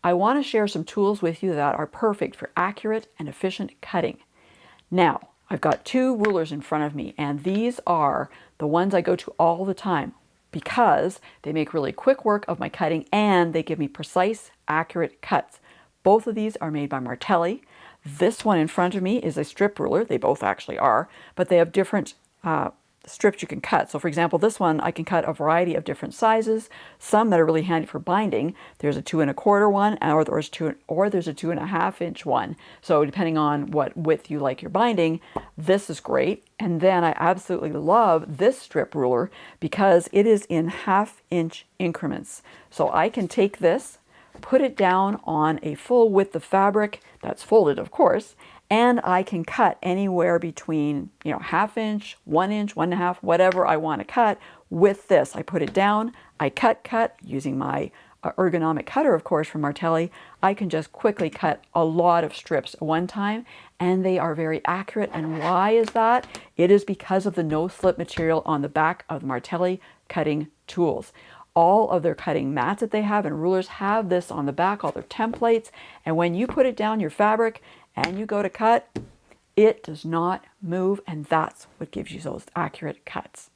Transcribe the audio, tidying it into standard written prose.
I want to share some tools with you that are perfect for accurate and efficient cutting. Now, I've got two rulers in front of me, and these are the ones I go to all the time because they make really quick work of my cutting and they give me precise, accurate cuts. Both of these are made by Martelli. This one in front of me is a strip ruler. They both actually are, but they have different strips you can cut. So for example, this one, I can cut a variety of different sizes, some that are really handy for binding. There's a 2¼ one, or there's a 2½ inch one. So depending on what width you like your binding, this is great. And then I absolutely love this strip ruler because it is in 1/2 inch increments. So I can take this, put it down on a full width of fabric that's folded, of course, and I can cut anywhere between, 1/2 inch, 1 inch, 1½ whatever I want to cut with this. I put it down, I cut using my ergonomic cutter, of course, from Martelli. I can just quickly cut a lot of strips at one time, and they are very accurate. And why is that? It is because of the no-slip material on the back of the Martelli cutting tools. All of their cutting mats that they have and rulers have this on the back, all their templates. And when you put it down your fabric and you go to cut, it does not move, and that's what gives you those accurate cuts.